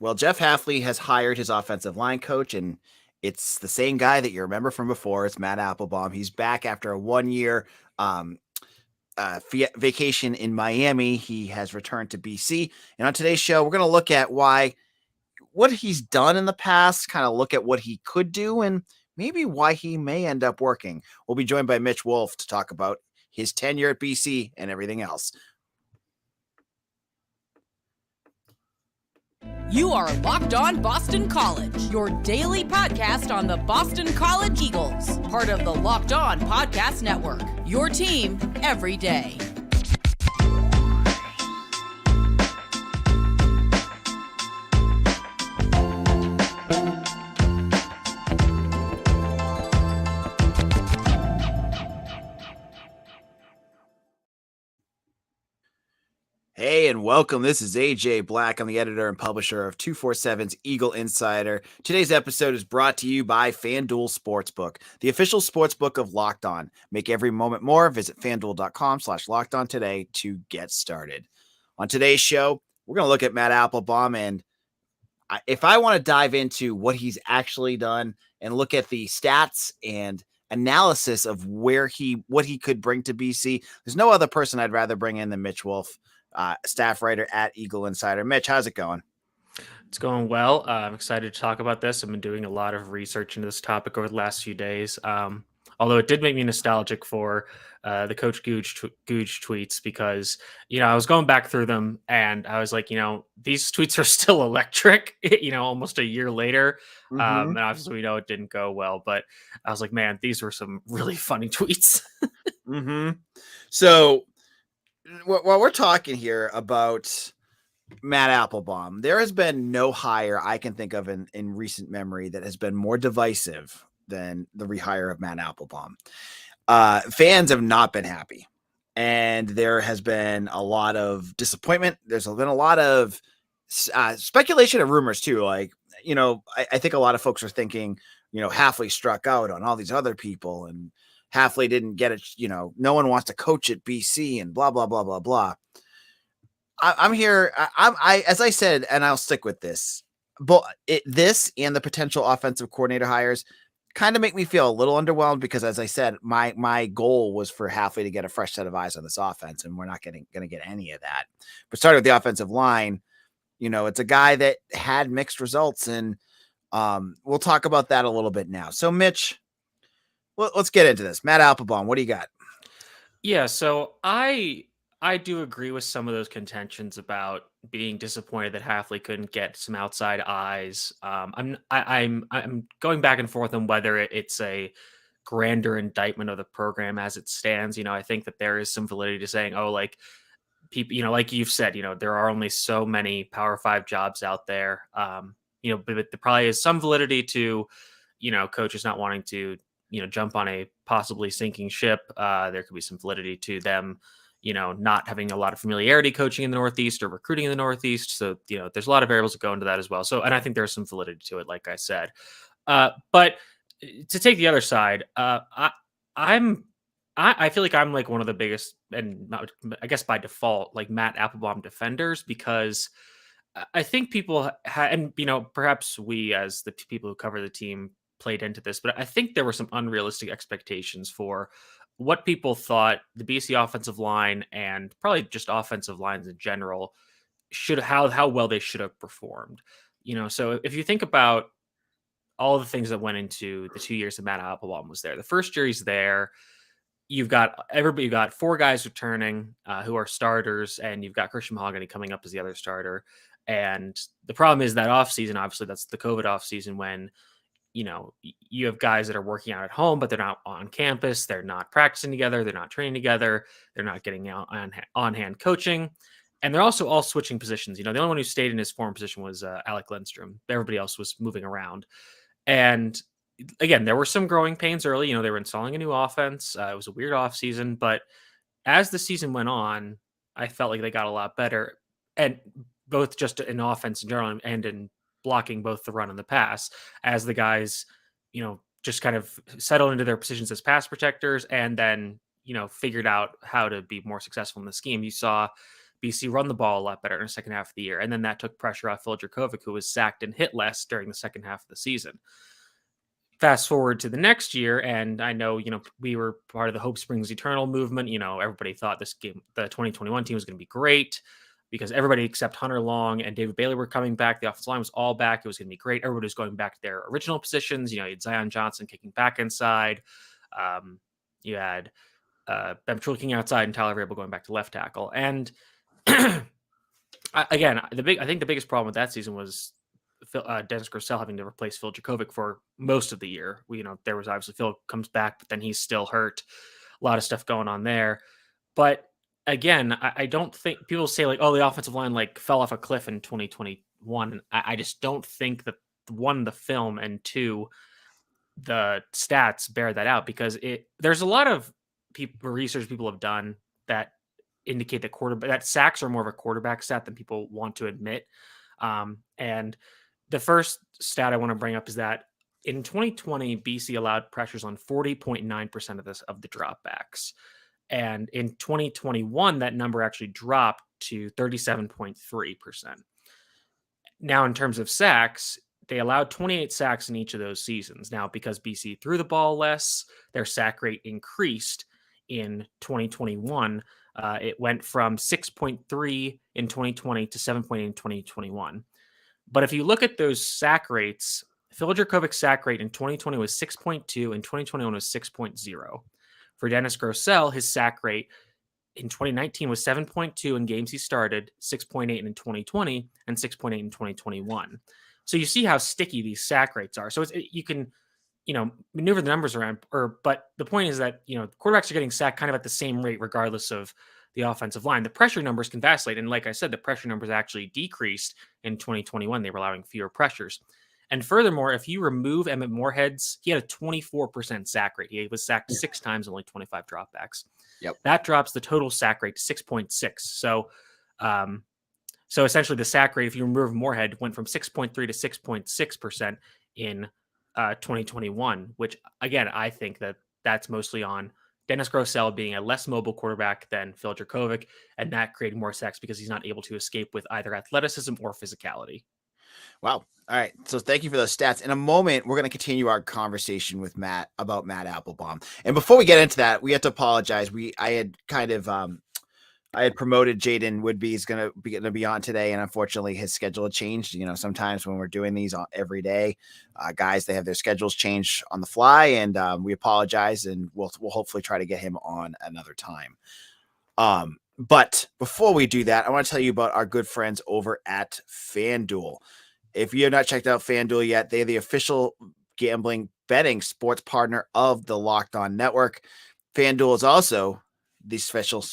Well, Jeff Hafley has hired his offensive line coach, and it's the same guy that you remember from before. It's Matt Applebaum. He's back after a 1 year um, vacation in Miami. He has returned to BC. And on today's show, we're going to look at what he's done in the past, kind of look at what he could do, and maybe why he may end up working. We'll be joined by Mitch Wolfe to talk about his tenure at BC and everything else. You are Locked On Boston College, your daily podcast on the Boston College Eagles, part of the Locked On Podcast Network, your team every day. Hey, and welcome. This is AJ Black. I'm the editor and publisher of 247's Eagle Insider. Today's episode is brought to you by FanDuel Sportsbook, the official sportsbook of Locked On. Make every moment more. Visit FanDuel.com/LockedOn today to get started. On today's show, we're going to look at Matt Applebaum, and if I want to dive into what he's actually done and look at the stats and analysis of what he could bring to BC, there's no other person I'd rather bring in than Mitch Wolfe, staff writer at Eagle Insider. Mitch, how's it going? It's going well. I'm excited to talk about this. I've been doing a lot of research into this topic over the last few days. Although it did make me nostalgic for the Coach Googe tweets because, I was going back through them and I was like, these tweets are still electric, almost a year later. And obviously we know it didn't go well, but I was like, man, these were some really funny tweets. So while we're talking here about Matt Applebaum, there has been no hire I can think of in recent memory that has been more divisive than the rehire of Matt Applebaum. Fans have not been happy, and there has been a lot of disappointment. There's been a lot of speculation and rumors too. Like, I think a lot of folks are thinking, Hafley struck out on all these other people, and Hafley didn't get it. No one wants to coach at BC and blah, blah, blah, blah, blah. I'm here. As I said, and I'll stick with this, but this and the potential offensive coordinator hires kind of make me feel a little underwhelmed because, as I said, my goal was for Hafley to get a fresh set of eyes on this offense, and we're not going to get any of that. But starting with the offensive line, it's a guy that had mixed results, and we'll talk about that a little bit now. So, Mitch, let's get into this. Matt Applebaum, what do you got? Yeah, so I do agree with some of those contentions about being disappointed that Hafley couldn't get some outside eyes. I'm going back and forth on whether it's a grander indictment of the program as it stands. I think that there is some validity to saying, people, like you've said, there are only so many Power 5 jobs out there. But there probably is some validity to, coaches not wanting to, jump on a possibly sinking ship. There could be some validity to them, not having a lot of familiarity coaching in the Northeast or recruiting in the Northeast. So, there's a lot of variables that go into that as well. So, and I think there's some validity to it, like I said. But to take the other side, I feel like I'm like one of the biggest, and I guess by default, like Matt Applebaum defenders, because I think people and perhaps we as the people who cover the team played into this, but I think there were some unrealistic expectations for what people thought the BC offensive line and probably just offensive lines in general how well they should have performed. So if you think about all the things that went into the 2 years that Matt Applebaum was there, the first year he's there, you've got 4 guys returning who are starters, and you've got Christian Mahogany coming up as the other starter. And the problem is that offseason, obviously that's the COVID offseason when, you have guys that are working out at home, but they're not on campus. They're not practicing together. They're not training together. They're not getting out on hand coaching. And they're also all switching positions. The only one who stayed in his former position was Alec Lindstrom. Everybody else was moving around. And again, there were some growing pains early. They were installing a new offense. It was a weird offseason, but as the season went on, I felt like they got a lot better, and both just in offense in general and in blocking both the run and the pass, as the guys, just kind of settled into their positions as pass protectors and then, figured out how to be more successful in the scheme. You saw BC run the ball a lot better in the second half of the year. And then that took pressure off Phil Dracovic, who was sacked and hit less during the second half of the season. Fast forward to the next year, and I know, we were part of the Hope Springs Eternal movement. Everybody thought the 2021 team was going to be great because everybody except Hunter Long and David Bailey were coming back. The offensive line was all back. It was going to be great. Everybody was going back to their original positions. You had Zion Johnson kicking back inside. You had Ben Petrul kicking outside and Tyler Vrabel going back to left tackle. And again, I think the biggest problem with that season was Dennis Grosel having to replace Phil Dracovic for most of the year. There was obviously Phil comes back, but then he's still hurt. A lot of stuff going on there. But again, I don't think people say like, oh, the offensive line like fell off a cliff in 2021. I just don't think that one, the film, and two, the stats bear that out, because there's a lot of research people have done that indicate that sacks are more of a quarterback stat than people want to admit. And the first stat I want to bring up is that in 2020, BC allowed pressures on 40.9% of the dropbacks. And in 2021, that number actually dropped to 37.3%. Now, in terms of sacks, they allowed 28 sacks in each of those seasons. Now, because BC threw the ball less, their sack rate increased in 2021. It went from 6.3 in 2020 to 7.8 in 2021. But if you look at those sack rates, Phil Dracovic's sack rate in 2020 was 6.2 and 2021 was 6.0. For Dennis Grosel, his sack rate in 2019 was 7.2 in games he started, 6.8 in 2020, and 6.8 in 2021. So you see how sticky these sack rates are. So you can, maneuver the numbers around, but the point is that, quarterbacks are getting sacked kind of at the same rate, regardless of the offensive line. The pressure numbers can vacillate. And like I said, the pressure numbers actually decreased in 2021. They were allowing fewer pressures. And furthermore, if you remove Emmett Moorhead's, he had a 24% sack rate. He was sacked 6 times, only 25 dropbacks. Yep. That drops the total sack rate to 6.6. So essentially the sack rate, if you remove Moorhead, went from 6.3 to 6.6% in 2021, which again, I think that's mostly on Dennis Grosel being a less mobile quarterback than Phil Dracovic, and that creating more sacks because he's not able to escape with either athleticism or physicality. Wow. All right. So thank you for those stats. In a moment, we're going to continue our conversation with Matt about Matt Applebaum. And before we get into that, we have to apologize. I had promoted Jaden Woodby's going to be on today, and unfortunately his schedule had changed. Sometimes when we're doing these every day, guys, they have their schedules change on the fly, and we apologize, and we'll hopefully try to get him on another time. But before we do that, I want to tell you about our good friends over at FanDuel. If you have not checked out FanDuel yet, they're the official gambling betting sports partner of the Locked On Network. FanDuel is also the special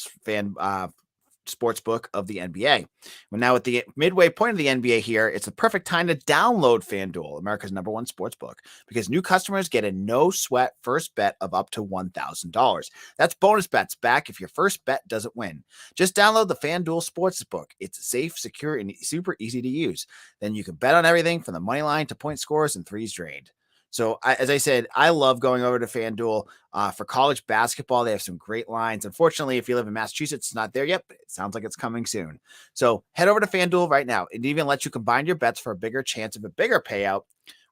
sports book of the NBA. Well, now at the midway point of the NBA here, it's the perfect time to download FanDuel, America's #1 sports book, because new customers get a no sweat first bet of up to $1,000. That's bonus bets back if your first bet doesn't win. Just download the FanDuel sports book. It's safe, secure, and super easy to use. Then you can bet on everything from the money line to point scores and threes drained. So as I said, I love going over to FanDuel for college basketball. They have some great lines. Unfortunately, if you live in Massachusetts, it's not there yet, but it sounds like it's coming soon. So head over to FanDuel right now. It even lets you combine your bets for a bigger chance of a bigger payout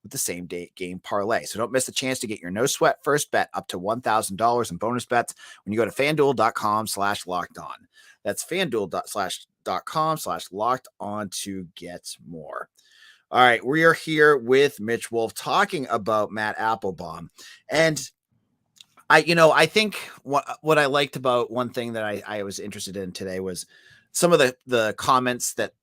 with the same day game parlay. So don't miss the chance to get your no sweat first bet up to $1,000 in bonus bets when you go to FanDuel.com/lockedon. That's FanDuel.com/lockedon to get more. All right, we are here with Mitch Wolfe talking about Matt Applebaum. And I think what I liked about one thing that I was interested in today was some of the comments that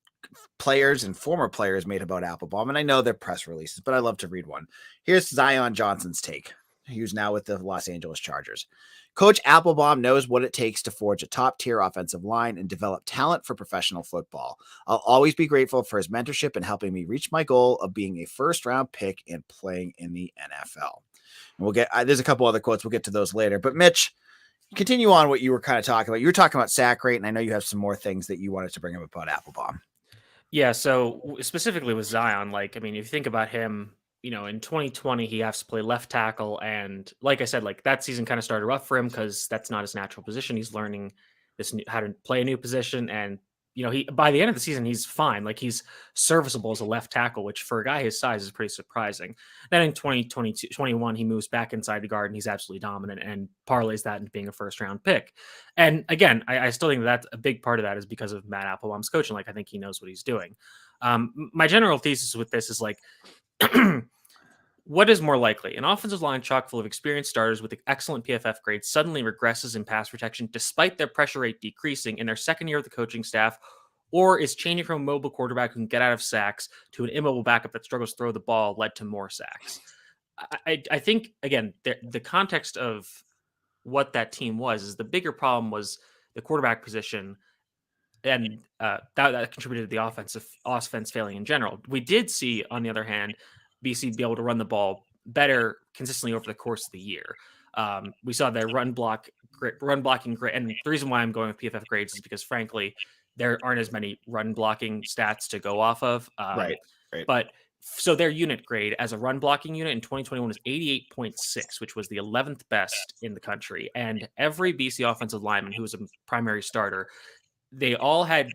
players and former players made about Applebaum. And I know they're press releases, but I love to read one. Here's Zion Johnson's take, who's now with the Los Angeles Chargers. Coach Applebaum knows what it takes to forge a top-tier offensive line and develop talent for professional football. I'll always be grateful for his mentorship and helping me reach my goal of being a first-round pick and playing in the NFL. And we'll get there's a couple other quotes. We'll get to those later. But Mitch, continue on what you were kind of talking about. You were talking about sack rate, and I know you have some more things that you wanted to bring up about Applebaum. Yeah, so specifically with Zion, if you think about him, in 2020, he has to play left tackle. And like I said, that season kind of started rough for him because that's not his natural position. He's learning how to play a new position. And he by the end of the season, he's fine. Like he's serviceable as a left tackle, which for a guy his size is pretty surprising. Then in 2021, he moves back inside the guard and he's absolutely dominant and parlays that into being a first round pick. And again, I still think that's a big part of that is because of Matt Applebaum's coaching. Like I think he knows what he's doing. My general thesis with this is like, what is more likely? An offensive line chock full of experienced starters with excellent PFF grades suddenly regresses in pass protection despite their pressure rate decreasing in their second year of the coaching staff, or is changing from a mobile quarterback who can get out of sacks to an immobile backup that struggles to throw the ball led to more sacks? I think, again, the context of what that team was is the bigger problem was the quarterback position, and that contributed to the offense failing in general. We did see, on the other hand, BC be able to run the ball better consistently over the course of the year. We saw their run blocking great, and the reason why I'm going with PFF grades is because, frankly, there aren't as many run blocking stats to go off of. Right. But so their unit grade as a run blocking unit in 2021 was 88.6, which was the 11th best in the country. And every BC offensive lineman who was a primary starter, they all had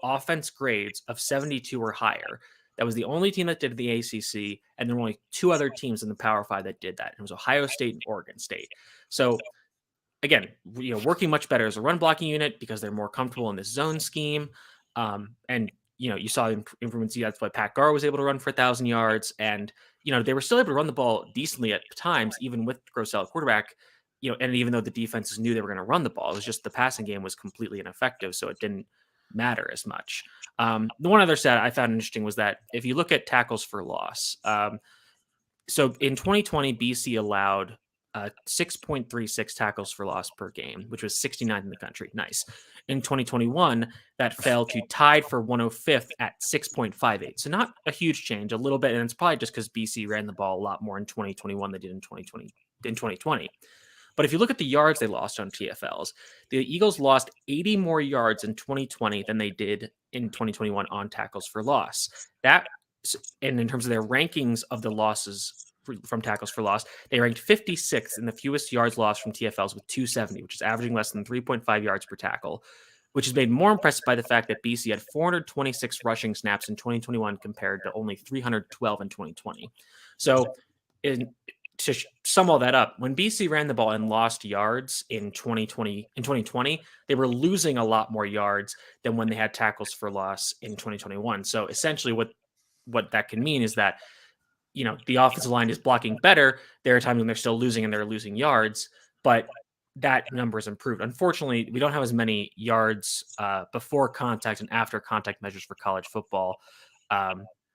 offense grades of 72 or higher. That was the only team that did the ACC, and there were only two other teams in the Power 5 that did that. It was Ohio State and Oregon State. So, again, working much better as a run blocking unit because they're more comfortable in this zone scheme. And you saw improvements. That's why Pat Garr was able to run for 1,000 yards, and they were still able to run the ball decently at times, even with Grosel at quarterback. And even though the defenses knew they were going to run the ball, it was just the passing game was completely ineffective, so it didn't matter as much. The one other stat I found interesting was that if you look at tackles for loss, so in 2020, BC allowed 6.36 tackles for loss per game, which was 69th in the country. Nice. In 2021, that fell to tied for 105th at 6.58. So not a huge change, a little bit, and it's probably just because BC ran the ball a lot more in 2021 than they did in 2020. But if you look at the yards they lost on TFLs, the Eagles lost 80 more yards in 2020 than they did in 2021 on tackles for loss. And in terms of their rankings of the losses from tackles for loss, they ranked 56th in the fewest yards lost from TFLs with 270, which is averaging less than 3.5 yards per tackle, which is made more impressive by the fact that BC had 426 rushing snaps in 2021 compared to only 312 in 2020. So to sum all that up, when BC ran the ball and lost yards in 2020, they were losing a lot more yards than when they had tackles for loss in 2021. So essentially what that can mean is that, the offensive line is blocking better. There are times when they're still losing and they're losing yards, but that number has improved. Unfortunately, we don't have as many yards before contact and after contact measures for college football.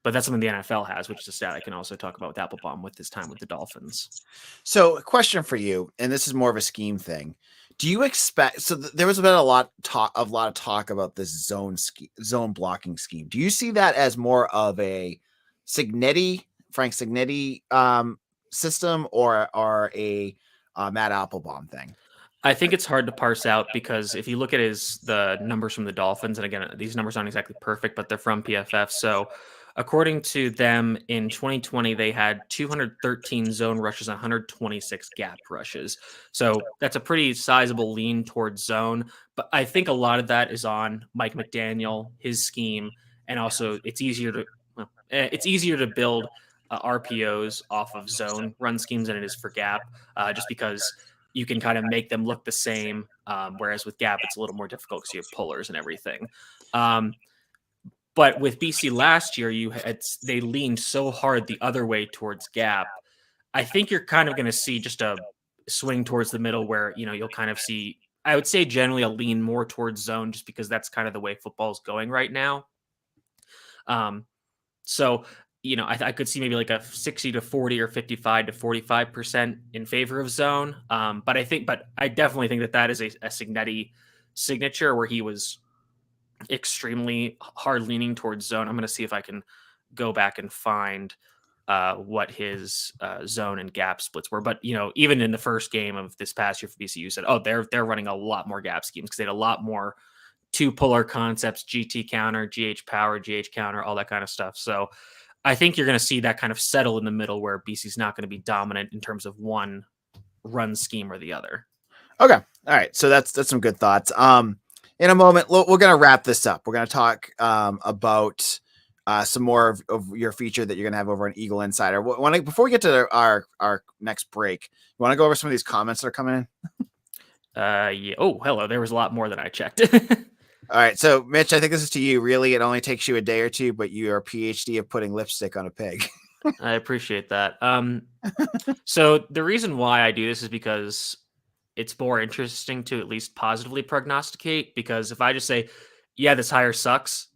But that's something the NFL has, which is a stat I can also talk about with Applebaum with his time with the Dolphins. So a question for you, and this is more of a scheme thing. Do you expect, there was been a lot of talk about this zone blocking scheme. Do you see that as more of a Frank Cignetti system or a Matt Applebaum thing? I think it's hard to parse out because if you look at the numbers from the Dolphins, and again, these numbers aren't exactly perfect, but they're from PFF. So according to them, in 2020, they had 213 zone rushes, 126 gap rushes. So that's a pretty sizable lean towards zone. But I think a lot of that is on Mike McDaniel, his scheme, and also it's easier to build RPOs off of zone run schemes than it is for gap, just because you can kind of make them look the same. Whereas with gap, it's a little more difficult because you have pullers and everything. But with BC last year, they leaned so hard the other way towards gap. I think you're kind of going to see just a swing towards the middle where, you'll kind of see, I would say generally a lean more towards zone just because that's kind of the way football is going right now. So, I could see maybe like a 60 to 40 or 55 to 45% in favor of zone. But I definitely think that is a Cignetti signature where he was extremely hard leaning towards zone. I'm going to see if I can go back and find what his zone and gap splits were. But, even in the first game of this past year for BCU said, they're running a lot more gap schemes because they had a lot more two puller concepts, GT counter, GH power, GH counter, all that kind of stuff. So I think you're going to see that kind of settle in the middle where BC's not going to be dominant in terms of one run scheme or the other. Okay. All right. So that's some good thoughts. In a moment, we're going to wrap this up. We're going to talk about some more of your feature that you're going to have over on Eagle Insider. Before we get to our next break, you want to go over some of these comments that are coming in? Yeah. Oh, hello. There was a lot more than I checked. All right. So, Mitch, I think this is to you. Really, it only takes you a day or two, but you are a PhD of putting lipstick on a pig. I appreciate that. So the reason why I do this is because it's more interesting to at least positively prognosticate. Because if I just say, "Yeah, this hire sucks,"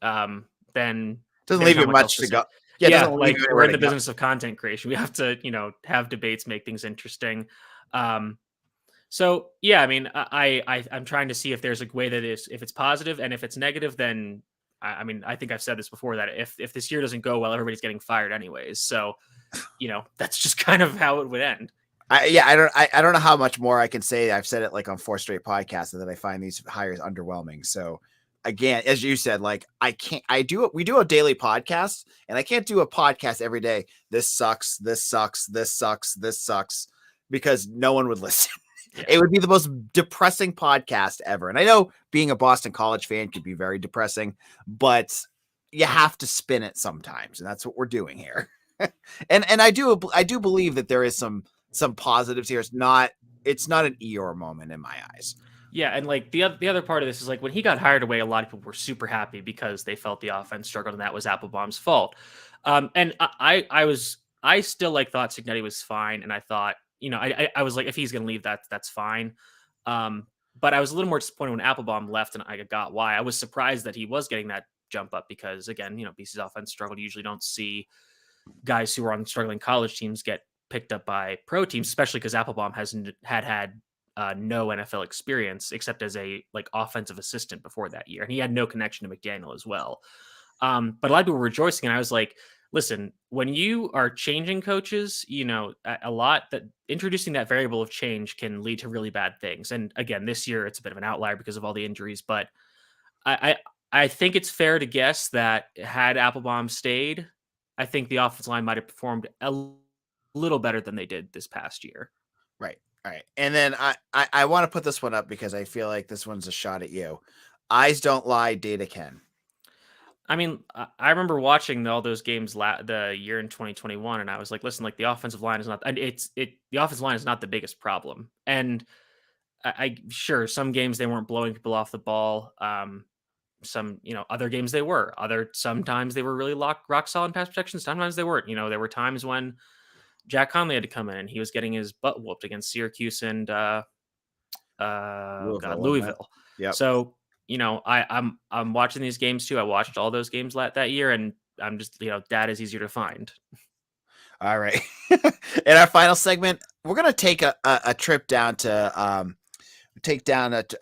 then Doesn't there's leave not you much much else to to say. go. Yeah, doesn't leave like you we're anywhere in to the go. business of content creation. We have to, have debates, make things interesting. So yeah, I mean, I'm trying to see if there's a way that if it's positive, and if it's negative, then I mean, I think I've said this before that if this year doesn't go well, everybody's getting fired anyways. So that's just kind of how it would end. I don't know how much more I can say. I've said it like on 4 straight podcasts that I find these hires underwhelming. So again, as you said, like we do a daily podcast, and I can't do a podcast every day. This sucks, this sucks, this sucks, this sucks, because no one would listen. Yeah. It would be the most depressing podcast ever. And I know being a Boston College fan could be very depressing, but you have to spin it sometimes. And that's what we're doing here. and I do believe that there is some positives here. It's not an Eeyore moment in my eyes. Yeah, and like the other part of this is like when he got hired away, a lot of people were super happy because they felt the offense struggled, and that was Applebaum's fault. And I still thought Cignetti was fine, and I thought I was like, if he's going to leave, that's fine. But I was a little more disappointed when Applebaum left, and I got why. I was surprised that he was getting that jump up because again, BC's offense struggled. You usually don't see guys who are on struggling college teams get picked up by pro teams, especially because Applebaum had no NFL experience except as a offensive assistant before that year, and he had no connection to McDaniel as well. But a lot of people were rejoicing, and I was like, listen, when you are changing coaches, a lot that introducing that variable of change can lead to really bad things. And again, this year it's a bit of an outlier because of all the injuries, but I think it's fair to guess that had Applebaum stayed, I think the offensive line might have performed a little better than they did this past year. Right. All right. And then I want to put this one up because I feel like this one's a shot at you. Eyes don't lie, data can. I mean, I remember watching all those games the year in 2021, and I was like, listen, the offensive line is not, and the offensive line is not the biggest problem. And I sure some games they weren't blowing people off the ball. Some, other games they were. Sometimes they were really rock solid pass protection. Sometimes they weren't. There were times when Jack Conley had to come in and he was getting his butt whooped against Syracuse and Louisville. Yeah. So, I'm watching these games too. I watched all those games that year, and I'm just, data is easier to find. All right. In our final segment, we're gonna take a trip down to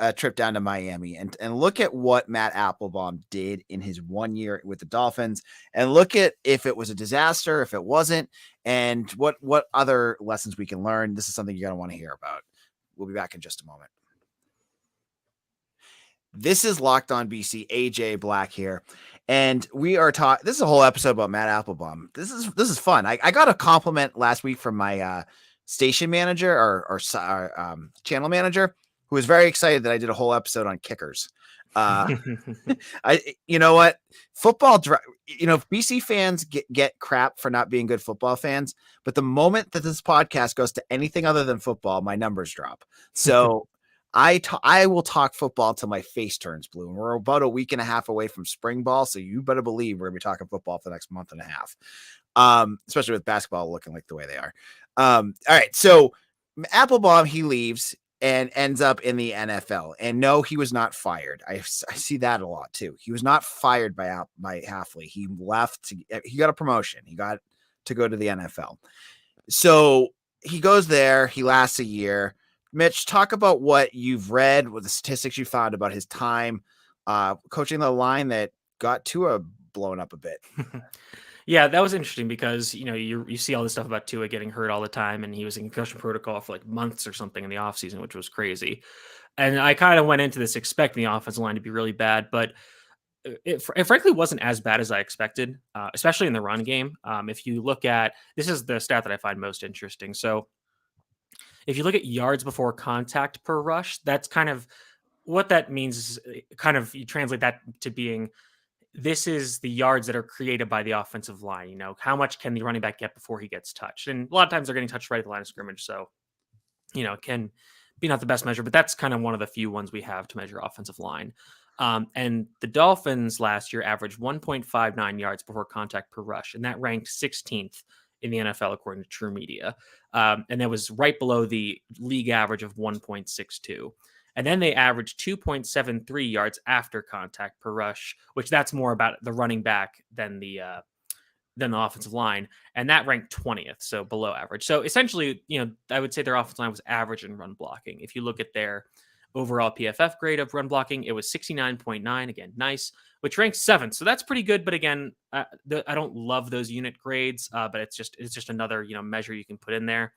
a trip down to Miami and look at what Matt Applebaum did in his 1 year with the Dolphins, and look at if it was a disaster, if it wasn't, and what other lessons we can learn. This is something you're gonna want to hear about. We'll be back in just a moment. This is Locked On BC. AJ Black here, and we are talking. This is a whole episode about Matt Applebaum. This is fun. I got a compliment last week from my station manager or channel manager, who was very excited that I did a whole episode on kickers. You know what? Football, BC fans get crap for not being good football fans, but the moment that this podcast goes to anything other than football, my numbers drop. So I will talk football till my face turns blue, and we're about a week and a half away from spring ball. So you better believe we're gonna be talking football for the next month and a half. Especially with basketball looking like the way they are. All right. So Applebaum, he leaves and ends up in the NFL. And no, he was not fired. I see that a lot too. He was not fired by Hafley. He left. He got a promotion. He got to go to the NFL. So he goes there. He lasts a year. Mitch, talk about what you've read, what the statistics you found about his time coaching the line that got Tua blown up a bit. Yeah, that was interesting because, you see all this stuff about Tua getting hurt all the time, and he was in concussion protocol for months or something in the offseason, which was crazy. And I kind of went into this expecting the offensive line to be really bad, but it frankly wasn't as bad as I expected, especially in the run game. If you look at, this is the stat that I find most interesting. So if you look at yards before contact per rush, that's kind of what that means is kind of you translate that to being this is the yards that are created by the offensive line. You know, how much can the running back get before he gets touched? And a lot of times they're getting touched right at the line of scrimmage. So, you know, it can be not the best measure, but that's kind of one of the few ones we have to measure offensive line. And the Dolphins last year averaged 1.59 yards before contact per rush, and that ranked 16th in the NFL according to True Media. And that was right below the league average of 1.62. And then they averaged 2.73 yards after contact per rush, which that's more about the running back than the offensive line, and that ranked 20th, so below average. So essentially, you know, I would say their offensive line was average in run blocking. If you look at their overall PFF grade of run blocking, it was 69.9, again, nice, which ranks 7th. So that's pretty good. But again, I don't love those unit grades, but it's just another, you know, measure you can put in there.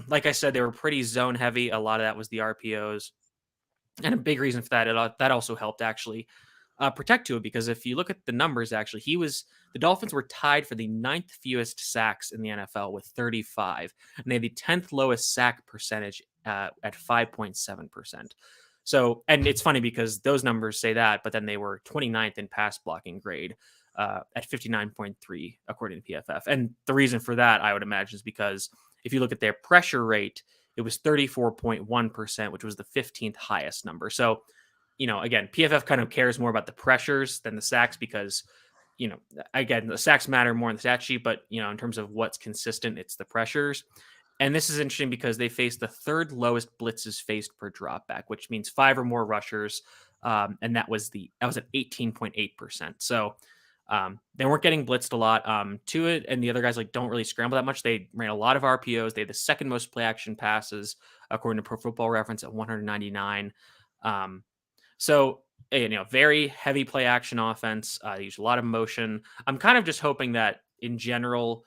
Like I said, they were pretty zone heavy. A lot of that was the RPOs, and a big reason for that, that also helped actually protect Tua, because if you look at the numbers, actually, the Dolphins were tied for the 9th fewest sacks in the NFL with 35, and they had the 10th lowest sack percentage at 5.7%. So, and it's funny because those numbers say that, but then they were 29th in pass blocking grade at 59.3 according to PFF. And the reason for that, I would imagine, is because if you look at their pressure rate, it was 34.1%, which was the 15th highest number. So, you know, again, PFF kind of cares more about the pressures than the sacks because, you know, again, the sacks matter more in the stat sheet, but, you know, in terms of what's consistent, it's the pressures. And this is interesting because they faced the 3rd lowest blitzes faced per dropback, which means 5 or more rushers. And that was at 18.8%. So they weren't getting blitzed a lot. To it, and the other guys don't really scramble that much. They ran a lot of RPOs. They had the 2nd most play action passes according to Pro Football Reference at 199. So, you know, very heavy play action offense. They use a lot of motion. I'm kind of just hoping that in general,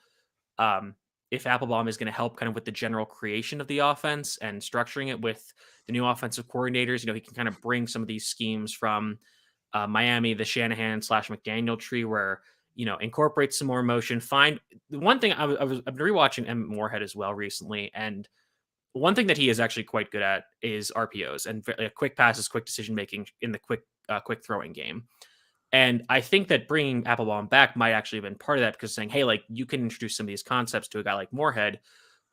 if Applebaum is going to help kind of with the general creation of the offense and structuring it with the new offensive coordinators, you know, he can kind of bring some of these schemes from Miami, the Shanahan / McDaniel tree, where, you know, incorporate some more motion. Find the one thing I've been rewatching Emmett Morehead as well recently, and one thing that he is actually quite good at is RPOs and quick passes, quick decision making in the quick throwing game. And I think that bringing Applebaum back might actually have been part of that, because saying, hey, you can introduce some of these concepts to a guy like Morehead,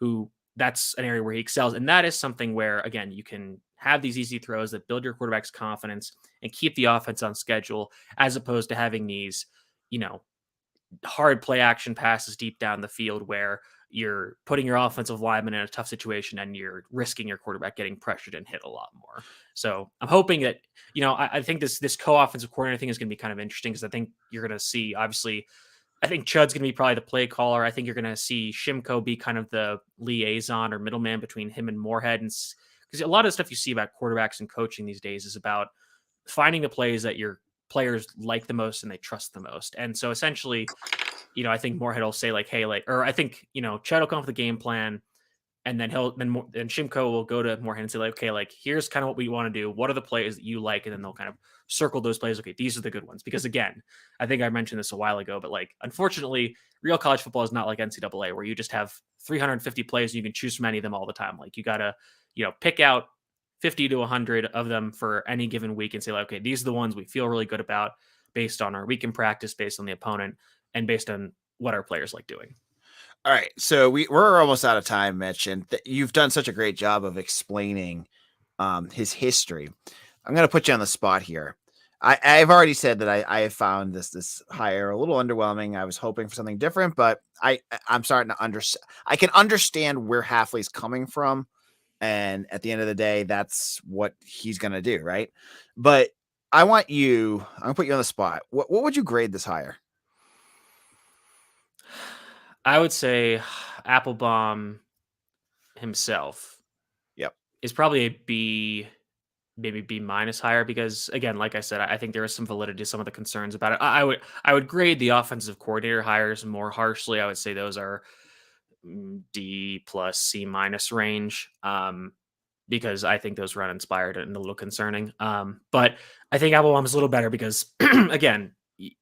who that's an area where he excels. And that is something where, again, you can have these easy throws that build your quarterback's confidence and keep the offense on schedule, as opposed to having these, you know, hard play action passes deep down the field where you're putting your offensive lineman in a tough situation and you're risking your quarterback getting pressured and hit a lot more. So I'm hoping that, you know, I think this co-offensive coordinator thing is going to be kind of interesting, because I think you're going to see, obviously, I think Chud's going to be probably the play caller. I think you're going to see Shimko be kind of the liaison or middleman between him and Morehead. And because a lot of the stuff you see about quarterbacks and coaching these days is about finding the plays that your players like the most and they trust the most. And so essentially, you know, I think Morehead will say hey, or I think, you know, Chud will come up with a game plan, and then and Shimko will go to Morehead and say okay, here's kind of what we want to do. What are the plays that you like? And then they'll kind of circle those plays. Okay, these are the good ones. Because again, I think I mentioned this a while ago, but unfortunately, real college football is not like NCAA, where you just have 350 plays and you can choose from any of them all the time. You got to, you know, pick out 50 to 100 of them for any given week and say okay, these are the ones we feel really good about based on our week in practice, based on the opponent, and based on what our players like doing. All right, so we're almost out of time, Mitch, and you've done such a great job of explaining his history. I'm going to put you on the spot here. I've already said that I have found this hire a little underwhelming. I was hoping for something different, but I'm starting to understand. I can understand where Hafley's coming from, and at the end of the day, that's what he's going to do, right? But I'm going to put you on the spot. What would you grade this hire? I would say Applebaum himself, is probably a B, maybe B minus higher, because again, like I said, I think there is some validity to some of the concerns about it. I would grade the offensive coordinator hires more harshly. I would say those are D plus C minus range, because I think those run inspired and a little concerning. But I think Applebaum is a little better because again,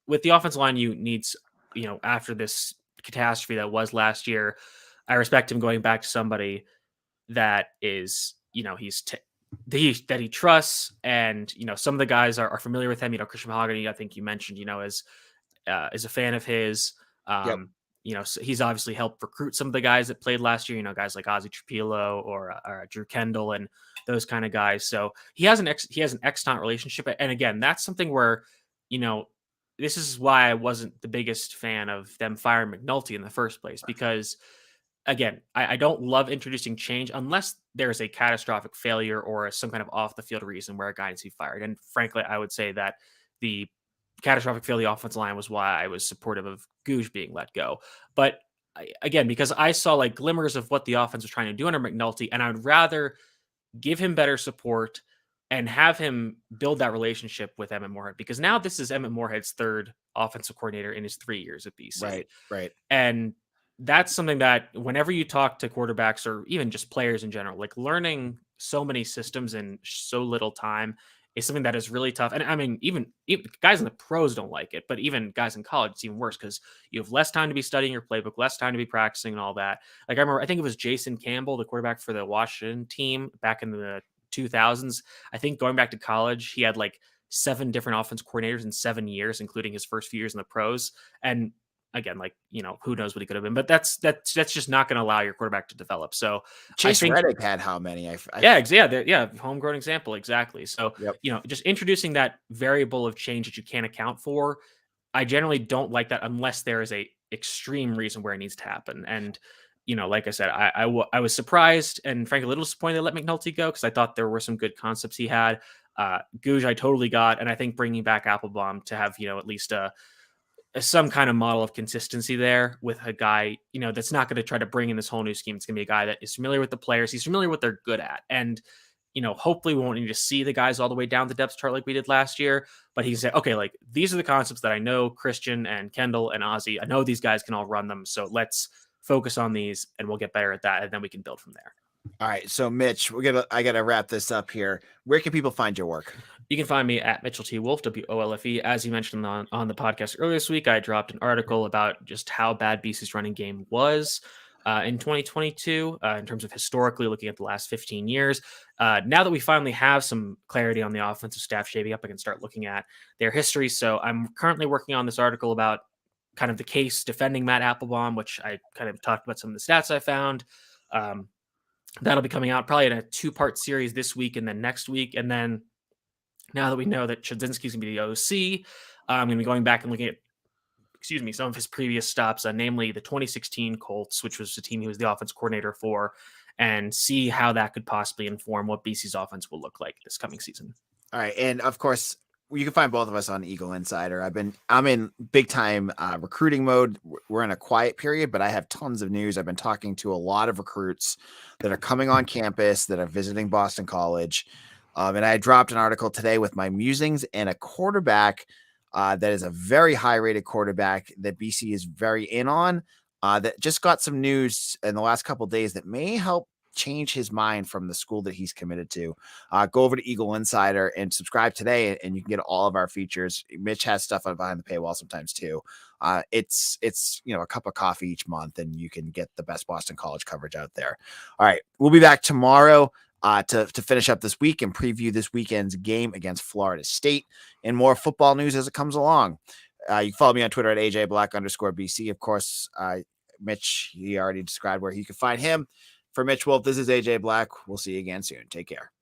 with the offensive line, you need, you know, after this catastrophe that was last year, I respect him going back to somebody that is, you know, he's that he trusts, and some of the guys are familiar with him. Christian Mahogany, I think you mentioned, is a fan of his. Yep. So he's obviously helped recruit some of the guys that played last year. Guys like Ozzie Trapilo or Drew Kendall and those kind of guys. So he has an excellent relationship, and again, that's something where this is why I wasn't the biggest fan of them firing McNulty in the first place, because again, I don't love introducing change unless there's a catastrophic failure or some kind of off the field reason where a guy needs to be fired. And frankly, I would say that the catastrophic failure of the offensive line was why I was supportive of Gouge being let go. But again, because I saw like glimmers of what the offense was trying to do under McNulty, and I would rather give him better support and have him build that relationship with Emmett Morehead, because now this is Emmett Morehead's third offensive coordinator in his 3 years at BC. Right. And that's something that whenever you talk to quarterbacks or even just players in general, like learning so many systems in so little time is something that is really tough. And I mean, even guys in the pros don't like it, but even guys in college, it's even worse because you have less time to be studying your playbook, less time to be practicing and all that. Like I think it was Jason Campbell, the quarterback for the Washington team back in the 2000s. I think going back to college, he had like 7 different offense coordinators in 7 years, including his first few years in the pros. And again, like, who knows what he could have been, but that's just not going to allow your quarterback to develop. So Chase Reddick had how many? Homegrown example. Exactly. So, yep. Just introducing that variable of change that you can't account for. I generally don't like that unless there is a extreme reason where it needs to happen. And, like I said, I was surprised and frankly a little disappointed they let McNulty go, because I thought there were some good concepts he had. Gouge I totally got, and I think bringing back Applebaum to have at least some kind of model of consistency there with a guy that's not going to try to bring in this whole new scheme. It's going to be a guy that is familiar with the players. He's familiar with what they're good at, and hopefully we won't need to see the guys all the way down the depth chart like we did last year, but he can say, okay, like these are the concepts that I know Christian and Kendall and Ozzie, I know these guys can all run them, so let's focus on these and we'll get better at that, and then we can build from there. All right, so Mitch, I gotta wrap this up here. Where can people find your work? You can find me at Mitchell T. Wolfe, WOLFE. As you mentioned on the podcast earlier this week, I dropped an article about just how bad BC's running game was in 2022 in terms of historically looking at the last 15 years. Now that we finally have some clarity on the offensive staff shaping up, I can start looking at their history. So I'm currently working on this article about kind of the case defending Matt Applebaum, which I kind of talked about some of the stats I found. That'll be coming out probably in a 2-part series this week and then next week. And then now that we know that Chudzinski's going to be the OC, I'm going to be going back and looking at, some of his previous stops, namely the 2016 Colts, which was the team he was the offense coordinator for, and see how that could possibly inform what BC's offense will look like this coming season. All right. And of course, you can find both of us on Eagle Insider. I'm in big time recruiting mode. We're in a quiet period, but I have tons of news. I've been talking to a lot of recruits that are coming on campus, that are visiting Boston College. And I dropped an article today with my musings and a quarterback that is a very high rated quarterback that BC is very in on, that just got some news in the last couple of days that may help change his mind from the school that he's committed to. Go over to Eagle Insider and subscribe today, and you can get all of our features. Mitch has stuff on behind the paywall sometimes too. It's a cup of coffee each month, and you can get the best Boston College coverage out there. All right, we'll be back tomorrow to finish up this week and preview this weekend's game against Florida State, and more football news as it comes along. You can follow me on Twitter at AJBlack_BC. Of course, Mitch, he already described where you can find him. For Mitch Wolfe, this is AJ Black. We'll see you again soon. Take care.